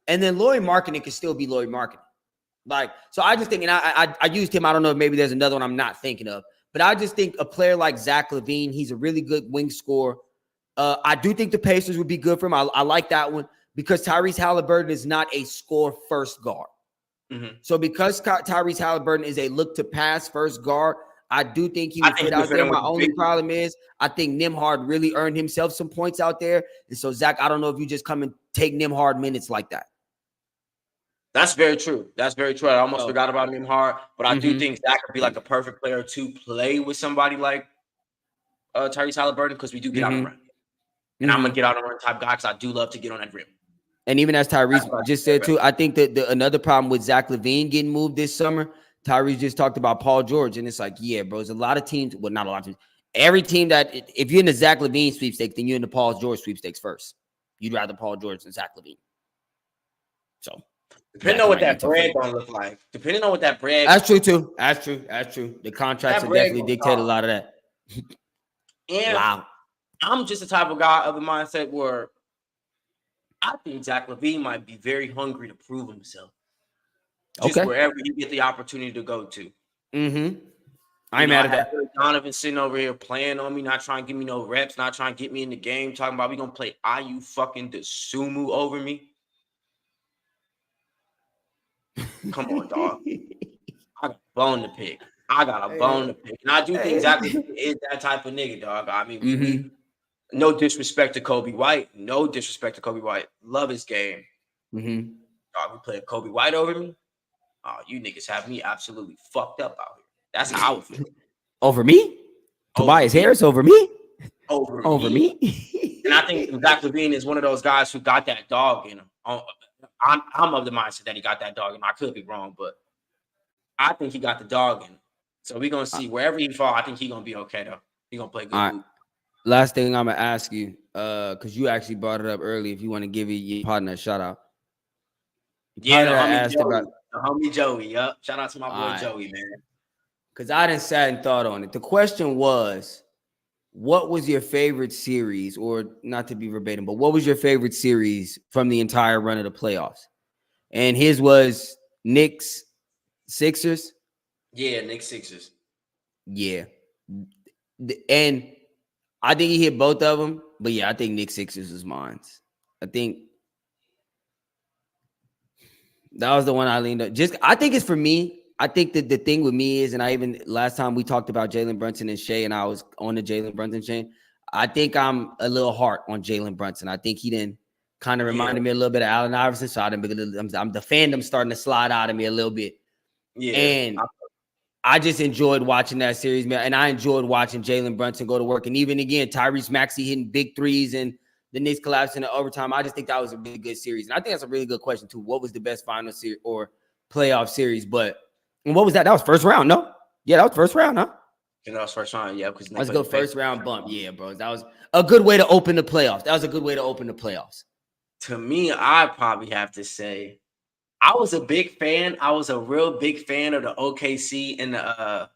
A: And then Lauri Markkanen can still be Lauri Markkanen. Like, so I just think, and I used him. I don't know if maybe there's another one I'm not thinking of. But I just think a player like Zach LaVine, he's a really good wing scorer. I do think the Pacers would be good for him. I like that one. Because Tyrese Halliburton is not a score-first guard. Mm-hmm. So because Tyrese Halliburton is a look-to-pass first guard, I do think he would fit out there. My only problem is I think Nembhard really earned himself some points out there. And so, Zach, I don't know if you just come and take Nembhard minutes like that.
B: That's very true. That's very true. I almost forgot about him hard, but I do think Zach would be like a perfect player to play with somebody like Tyrese Halliburton because we do get out and run. And I'm gonna get out and run type guy because I do love to get on that rim.
A: And even as Tyrese just said too, I think that another problem with Zach LaVine getting moved this summer, Tyrese just talked about Paul George, and it's like, yeah, bro, there's a lot of teams. Well, not a lot of teams. Every team that if you're in the Zach LaVine sweepstakes, then you're in the Paul George sweepstakes first. You'd rather Paul George than Zach LaVine. So
B: depending on what that bread gonna look like. Depending on what that bread.
A: That's true too. That's true. That's true. The contracts have definitely dictated a lot of that.
B: And wow. I'm just the type of guy of the mindset where I think Zach LaVine might be very hungry to prove himself. Just wherever he get the opportunity to go to.
A: I'm mad at that.
B: Donovan sitting over here playing on me, not trying to give me no reps, not trying to get me in the game, talking about we gonna play IU fucking DeSumo over me. Come on, dog. I got a bone to pick. And I do think Zach LaVine is that type of nigga, dog. I mean, no disrespect to Kobe White. Love his game. Dog, we play Kobe White over me. Oh, you niggas have me absolutely fucked up out here. That's how I would feel.
A: Over me? Tobias Harris over me?
B: Over me? And I think Zach LaVine is one of those guys who got that dog in him. I'm of the mindset that he got that dog in him. I could be wrong, but I think he got the dog in him. So we're going to see. Wherever he fall, I think he's going to be okay, though. He's going to play good.
A: All right. Last thing I'm going to ask you, because you actually brought it up early, if you want to give your partner a shout-out.
B: Yeah, the homie Joey. Yep. Shout out to my boy Joey, man.
A: Because I done sat and thought on it. The question was, what was your favorite series, or not to be verbatim, but what was your favorite series from the entire run of the playoffs? And his was Knicks, Sixers.
B: Yeah, Knicks, Sixers.
A: Yeah. And I think he hit both of them, but yeah, I think Knicks, Sixers was mine. I think that was the one I leaned on. I think it's for me. I think that the thing with me is, and I even last time we talked about Jalen Brunson and Shea, and I was on the Jalen Brunson chain. I think I'm a little hard on Jalen Brunson. I think he didn't kind of reminded me a little bit of Allen Iverson. So I'm the fandom starting to slide out of me a little bit. Yeah. And I just enjoyed watching that series, man. And I enjoyed watching Jalen Brunson go to work. And even again, Tyrese Maxey hitting big threes and the Knicks collapsing in overtime. I just think that was a really good series. And I think that's a really good question too. What was the best final series or playoff series? And what was that? That was first round, no? Yeah, that was first round, huh?
B: Yeah, that was first round, yeah. Because
A: let's go first round bump. Yeah, bro. That was a good way to open the playoffs.
B: To me, I probably have to say I was a big fan. I was a real big fan of the OKC in the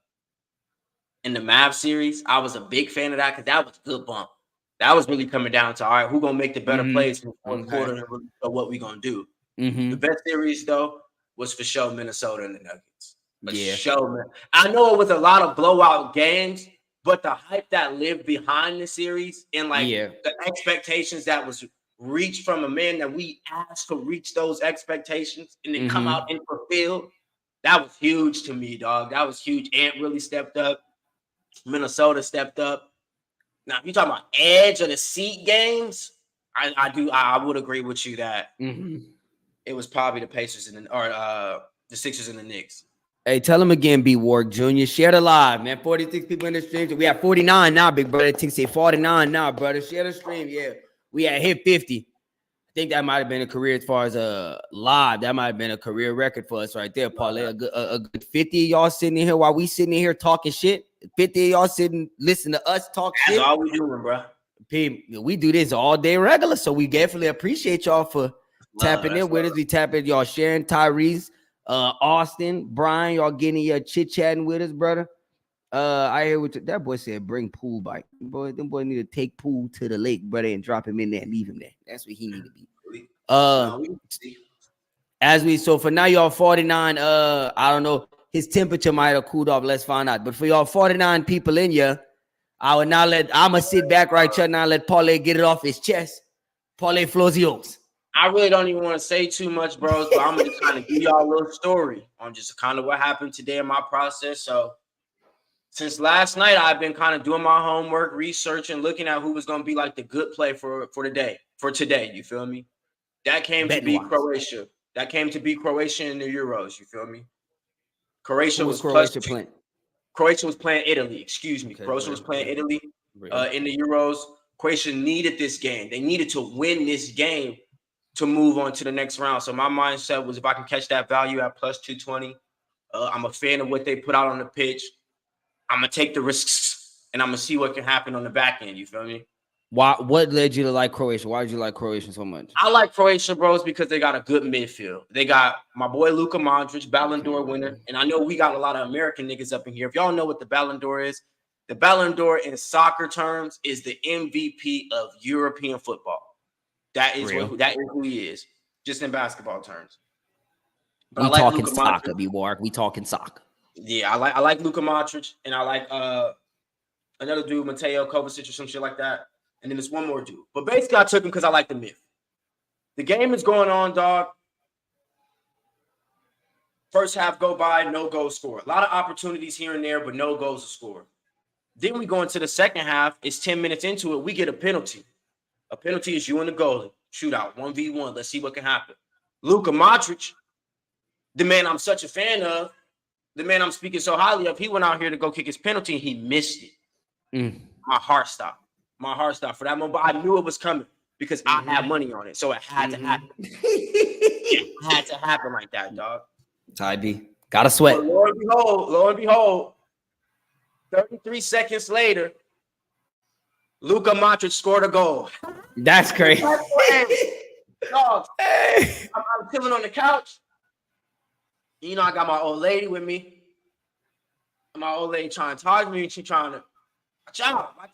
B: Mavs series. I was a big fan of that because that was a good bump. That was really coming down to, all right, who's going to make the better plays in the fourth quarter and really know what we're going to do. The best series, though, was for sure Minnesota and the Nuggets. I know it was a lot of blowout games, but the hype that lived behind the series and the expectations that was reached from a man that we asked to reach those expectations and then come out and fulfill, that was huge to me, dog. That was huge. Ant really stepped up. Minnesota stepped up. Now, if you're talking about edge of the seat games, I would agree with you that it was probably the Pacers the Sixers and the Knicks.
A: Hey, tell him again, B. Ward Jr. Share the live, man. 46 people in the stream. We have 49 now, big brother. Think say 49 now, brother. Share the stream. Yeah, we had hit 50. I think that might have been a career as far as live. That might have been a career record for us right there, Parlay. A good 50 of y'all sitting in here while we sitting in here talking shit. 50 of y'all sitting, listening to us talk shit.
B: That's all we doing, bro.
A: We do this all day regular, so we definitely appreciate y'all for tapping in with us. We tapping y'all, sharing Tyrese. Austin, Brian, y'all getting your chit-chatting with us, brother. I hear what that boy said, bring Poole bike. Them boy need to take Poole to the lake, brother, and drop him in there and leave him there. That's where he need to be. So for now, y'all 49. I don't know. His temperature might have cooled off. Let's find out. But for y'all 49 people in here, I'ma sit back right here now and let Parlay get it off his chest. Parlay floors yours.
B: I really don't even want to say too much, bros, but I'm going to kind of give y'all a little story on just kind of what happened today in my process. So since last night, I've been kind of doing my homework, researching, looking at who was going to be like the good play for today, you feel me? That came to be Croatia. that came to beat Croatia in the Euros. You feel me? Croatia
A: was
B: plus
A: Croatia playing?
B: Croatia was playing Italy. Excuse me.
A: Okay,
B: Croatia was playing Italy in the Euros. Croatia needed this game. They needed to win this game to move on to the next round. So my mindset was, if I can catch that value at plus 220, I'm a fan of what they put out on the pitch. I'm going to take the risks, and I'm going to see what can happen on the back end. You feel me?
A: What led you to like Croatia? Why did you like Croatia so much?
B: I like Croatia, bros, because they got a good midfield. They got my boy Luka Modric, Ballon d'Or winner. And I know we got a lot of American niggas up in here. If y'all know what the Ballon d'Or is, the Ballon d'Or in soccer terms is the MVP of European football. That is who he is, just in basketball terms.
A: But we talking soccer, B-Wark. We talking soccer.
B: Yeah, I like Luka Modric, and I like another dude, Mateo Kovacic or some shit like that. And then there's one more dude. But basically, I took him because I like the myth. The game is going on, dog. First half go by, no goals scored. A lot of opportunities here and there, but no goals to score. Then we go into the second half. It's 10 minutes into it. We get a penalty. A penalty is you and the goalie. Shootout, 1v1. Let's see what can happen. Luka Modric, the man I'm such a fan of, the man I'm speaking so highly of, he went out here to go kick his penalty, and he missed it. My heart stopped. My heart stopped for that moment. But I knew it was coming because I had money on it. So it had to happen. It had to happen like that, dog.
A: Ty B. Gotta sweat.
B: But lo and behold, 33 seconds later, Luka Modric scored a goal.
A: That's crazy.
B: Dog, I'm chilling on the couch. You know, I got my old lady with me. My old lady trying to talk to me. She trying to, watch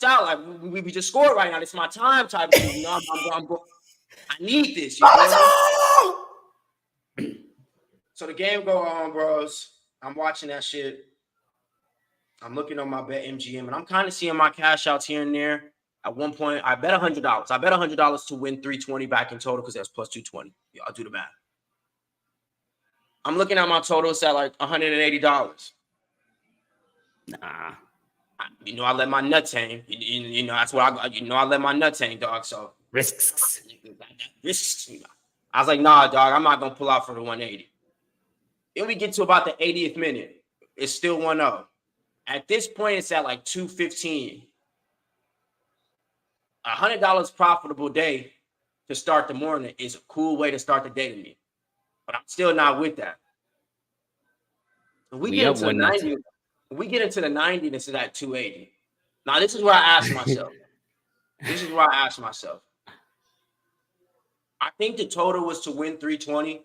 B: out. Like, we just scored right now. It's my time type of thing. You know, I need this. You know? So the game go on, bros. I'm watching that shit. I'm looking on my bet MGM, and I'm kind of seeing my cash outs here and there. At one point, I bet $100. I bet $100 to win 320 back in total because that's plus 220. Yeah, I'll do the math. I'm looking at my total. It's at like $180.
A: Nah.
B: You know, I let my nuts hang. You know, that's what I let my nuts hang, dog. So
A: risks.
B: I was like, nah, dog, I'm not going to pull out for the 180. Then we get to about the 80th minute. It's still 1-0. At this point, it's at like 2:15. $100 profitable day to start the morning is a cool way to start the day to me. But I'm still not with that. We get into the 90. We get into the 90, and it's at 280. Now, this is where I ask myself. I think the total was to win 320.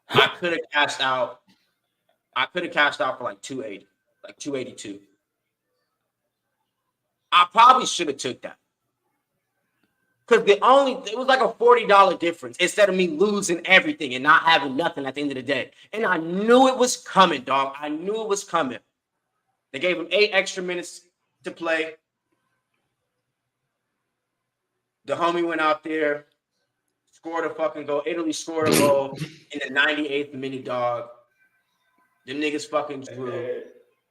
B: I could have cashed out. For like 280, like 282. I probably should have took that. Because it was like a $40 difference instead of me losing everything and not having nothing at the end of the day. And I knew it was coming, dog. I knew it was coming. They gave him 8 extra minutes to play. The homie went out there, scored a fucking goal. Italy scored a goal in the 98th minute, dog. Them niggas fucking drew.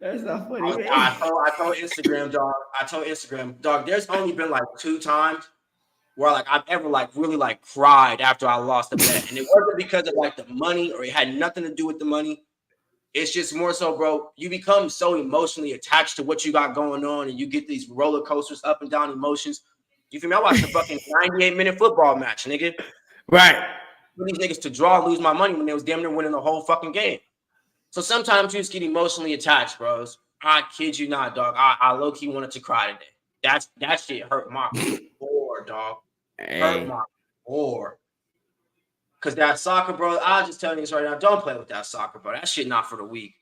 A: That's not funny.
B: I told Instagram, dog, there's only been like 2 times where like I've ever like really like cried after I lost the bet. And it wasn't because of like the money, or it had nothing to do with the money. It's just more so, bro, you become so emotionally attached to what you got going on, and you get these roller coasters, up and down emotions. You feel me? I watched a fucking 98-minute football match, nigga.
A: Right.
B: For these niggas to draw and lose my money when they was damn near winning the whole fucking game. So sometimes you just get emotionally attached, bros. I kid you not, dog. I low-key wanted to cry today. That shit hurt my core, dog. Hurt my core. Because that soccer, bro, I'll just tell you this right now. Don't play with that soccer, bro. That shit not for the weak.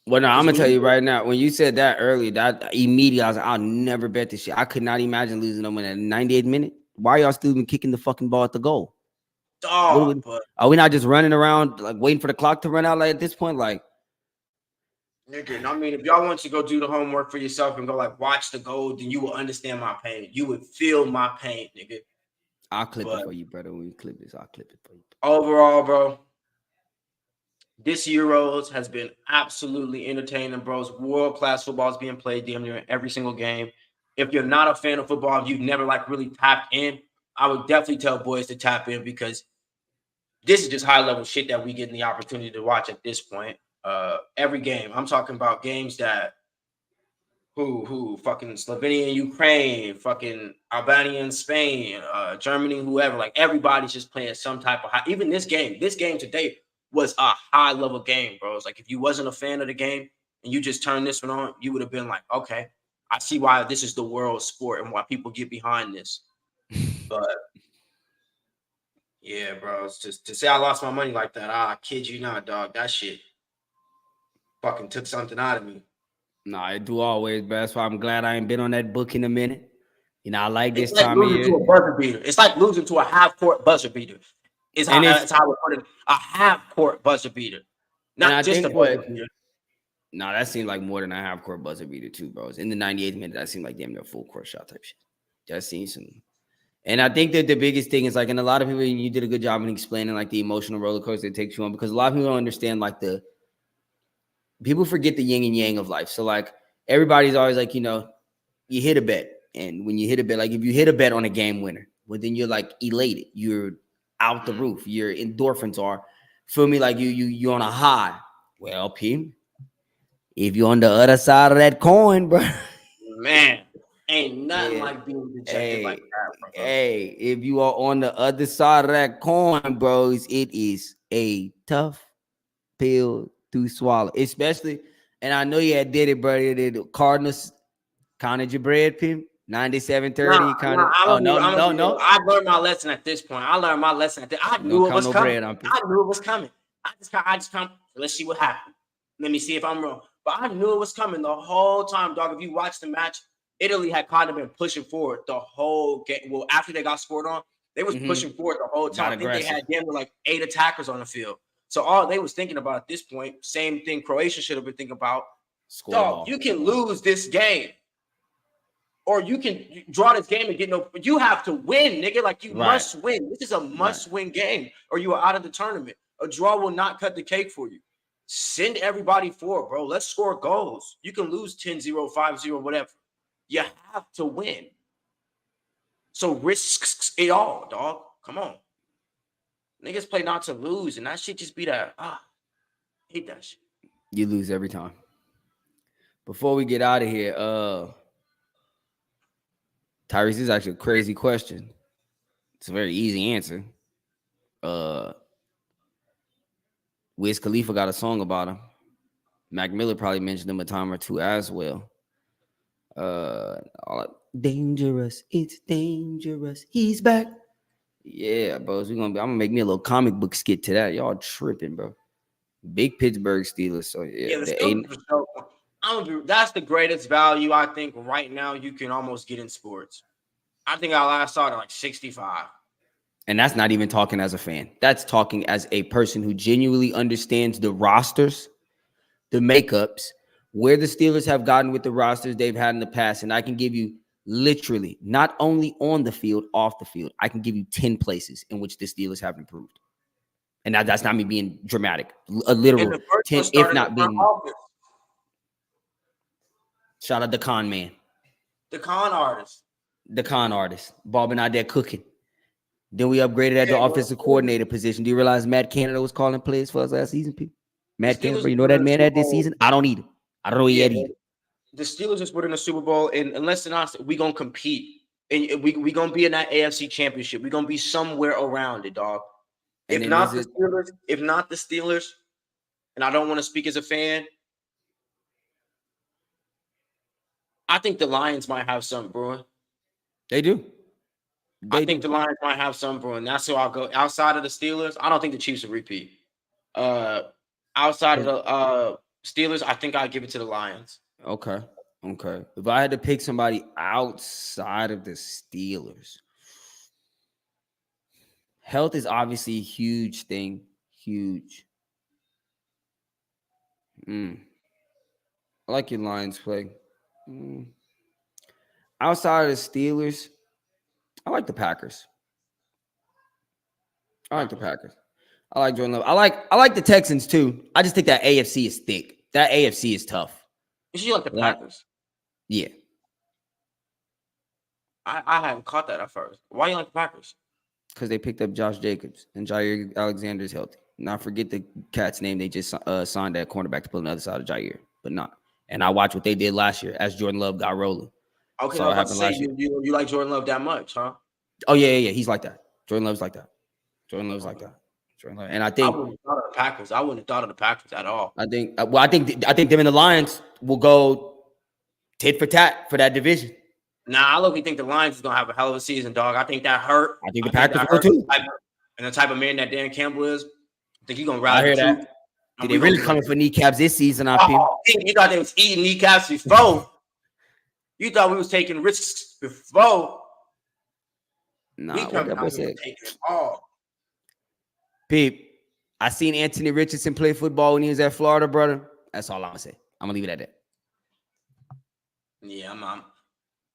A: Well, no, I'm going to tell you right now. When you said that earlier, that immediately, I was like, I'll never bet this shit. I could not imagine losing them in a 98th minute. Why are y'all still even kicking the fucking ball at the goal?
B: Dog,
A: are we not just running around, like, waiting for the clock to run out, like, at this point? Like,
B: nigga, I mean, if y'all want to go do the homework for yourself and go, like, watch the goal, then you will understand my pain. You would feel my pain, nigga.
A: I'll clip it for you, brother. When you clip this, I'll clip it for you.
B: Overall, bro, this Euros has been absolutely entertaining, bros. World-class football is being played damn near every single game. If you're not a fan of football, if you've never, like, really tapped in, I would definitely tell boys to tap in, because this is just high level shit that we get the opportunity to watch at this point. Every game. I'm talking about games that who fucking Slovenia, Ukraine, fucking Albania and Spain, Germany, whoever. Like everybody's just playing some type of high. Even this game today was a high level game, bro. It's like if you wasn't a fan of the game and you just turned this one on, you would have been like, okay, I see why this is the world sport and why people get behind this. But yeah, bro, it's just to say I lost my money like that. I kid you not, dog. That shit fucking took something out of me.
A: Nah, I do always, but that's why I'm glad I ain't been on that book in a minute. You know, I like this
B: It's like
A: time of
B: losing
A: year.
B: to a buzzer beater. It's like losing to a half court buzzer beater. That's how I would put it. A half court buzzer beater, not just a buzzer beater.
A: No, that seemed like more than a half court buzzer beater too, bro. In the 98th minute, that seemed like damn near full court shot type shit. That seems some. And I think that the biggest thing is like, and a lot of people, you did a good job in explaining like the emotional roller coaster it takes you on, because a lot of people don't understand like people forget the yin and yang of life. So like everybody's always like, you know, you hit a bet, and when you hit a bet, like if you hit a bet on a game winner, well then you're like elated, you're out the roof, your endorphins are, feel me, like you're on a high. Well, P, if you're on the other side of that coin, bro,
B: man, ain't nothing like being dejected like that, bro.
A: Hey, if you are on the other side of that coin, bros, it is a tough pill to swallow, especially. And I know you had did it, bro. The Cardinals counted your bread, Pim. 97-30. No.
B: I learned my lesson at this point. I learned my lesson at this. I knew it was coming. I knew it was coming. I just come. Let's see what happened. Let me see if I'm wrong. But I knew it was coming the whole time, dog. If you watch the match, Italy had kind of been pushing forward the whole game. Well, after they got scored on, they was pushing forward the whole time. I think they had like 8 attackers on the field. So all they was thinking about at this point, same thing Croatia should have been thinking about. Dog, you can lose this game. Or you can draw this game and get no. You have to win, nigga. Like you must win. This is a must-win game, or you are out of the tournament. A draw will not cut the cake for you. Send everybody forward, bro. Let's score goals. You can lose 10-0, 5-0, whatever. You have to win. So risk it all, dog. Come on. Niggas play not to lose, and that shit just be that. Hate that shit.
A: You lose every time. Before we get out of here, Tyrese, this is actually a crazy question. It's a very easy answer. Wiz Khalifa got a song about him. Mac Miller probably mentioned him a time or two as well. Dangerous, it's dangerous. He's back. Yeah, bros. I'm gonna make me a little comic book skit to that. Y'all tripping, bro. Big Pittsburgh Steelers. So yeah,
B: that's the greatest value I think right now you can almost get in sports. I think I last saw it at like 65.
A: And that's not even talking as a fan. That's talking as a person who genuinely understands the rosters, the makeups, where the Steelers have gotten with the rosters they've had in the past. And I can give you literally, not only on the field, off the field, I can give you 10 places in which the Steelers have improved. And that's not me being dramatic. A literal 10, if not being. Shout out the con man.
B: The con artist.
A: The con artist. Bobbing out there cooking. Then we upgraded at the offensive coordinator position. Do you realize Matt Canada was calling plays for us last season, people? Matt Canada, you know that man had this season? I don't either. I don't know yet either.
B: The Steelers just put in the Super Bowl, and unless they're not, we're going to compete. And we're going to be in that AFC championship. We're going to be somewhere around it, dog. If not the Steelers, and I don't want to speak as a fan, I think the Lions might have something brewing.
A: They do.
B: I think the Lions might have something brewing. That's who I'll go. Outside of the Steelers, I don't think the Chiefs will repeat. Outside of the Steelers, I think I'd give it to the Lions.
A: Okay. If I had to pick somebody outside of the Steelers, health is obviously a huge thing. Huge. I like your Lions play. Outside of the Steelers, I like the Packers. I like Jordan Love. I like the Texans too. I just think that AFC is thick. That AFC is tough.
B: You like the Packers?
A: Yeah.
B: I haven't caught that at first. Why you like the Packers?
A: Because they picked up Josh Jacobs and Jair Alexander is healthy. Not forget the cat's name. They just signed that cornerback to play on the other side of Jair, but not. And I watched what they did last year as Jordan Love got rolling.
B: Okay, I was about to say you like Jordan Love that much, huh?
A: Oh yeah. He's like that. Jordan Love's like that. Jordan Love's like that. Jordan Love. And I think
B: I wouldn't have thought of the Packers. I wouldn't have thought of the Packers at all.
A: I think them and the Lions will go tit for tat for that division.
B: Nah, I look. Think the Lions is gonna have a hell of a season, dog. I think that hurt.
A: I think the Packers will too.
B: And the type of man that Dan Campbell is, I think he's gonna rally.
A: I hear that. Did they really coming for kneecaps this season? You
B: thought they was eating kneecaps before. You thought we was taking risks before.
A: Nah, what that boy said. Peep, I seen Anthony Richardson play football when he was at Florida, brother. That's all I'm gonna say. I'm gonna leave it at that.
B: Yeah,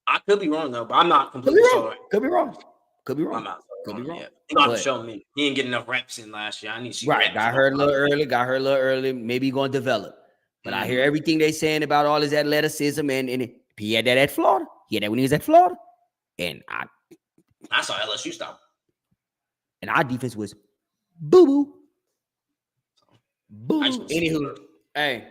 B: I could be wrong though, but I'm not completely sure.
A: Could be wrong.
B: I'm not. Could be wrong. Yeah. He got to show me. He didn't get enough reps in last year. I need to see reps.
A: Got hurt a little early. Maybe he's gonna develop. But I hear everything they saying about all his athleticism, and he had that at Florida. He had that when he was at Florida, and
B: I saw LSU stop.
A: And our defense was boo boo. Anywho, hey,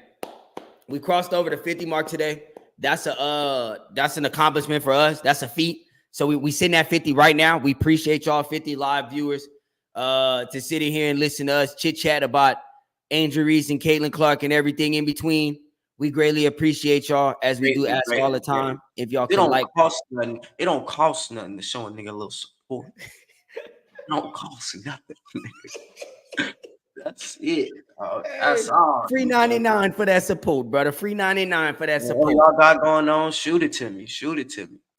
A: we crossed over the 50 mark today. That's an accomplishment for us. That's a feat. So we sitting at 50 right now. We appreciate y'all 50 live viewers to sit in here and listen to us chit chat about Angel Reese and Caitlin Clark and everything in between. We greatly appreciate y'all, as we do ask all the time. If y'all can like,
B: cost nothing. It don't cost nothing to show a nigga a little support. It don't cost nothing. That's it. That's all.
A: Free 99 for that support, brother. Free 99 for that support.
B: What y'all got going on? Shoot it to me.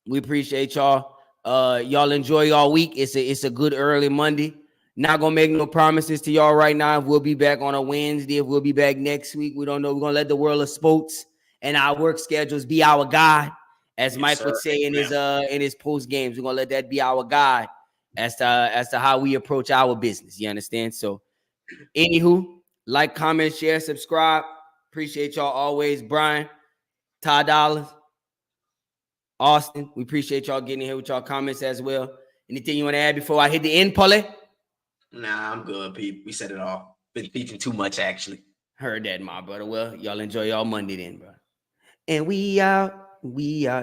A: We appreciate y'all. Y'all enjoy y'all week. It's a good early Monday. Not gonna make no promises to y'all right now. If we'll be back on a Wednesday, if we'll be back next week, we don't know. We're gonna let the world of sports and our work schedules be our guide, as Mike would say in his post games. We're gonna let that be our guide as to how we approach our business. You understand? So, anywho, like, comment, share, subscribe. Appreciate y'all always. Brian, Ty Dollars, Austin, we appreciate y'all getting here with y'all comments as well. Anything you want to add before I hit the end, Paulie?
B: Nah, I'm good, Pete. We said it all. Been speaking too much, actually.
A: Heard that, my brother. Well, y'all enjoy y'all Monday then, bro. And we out.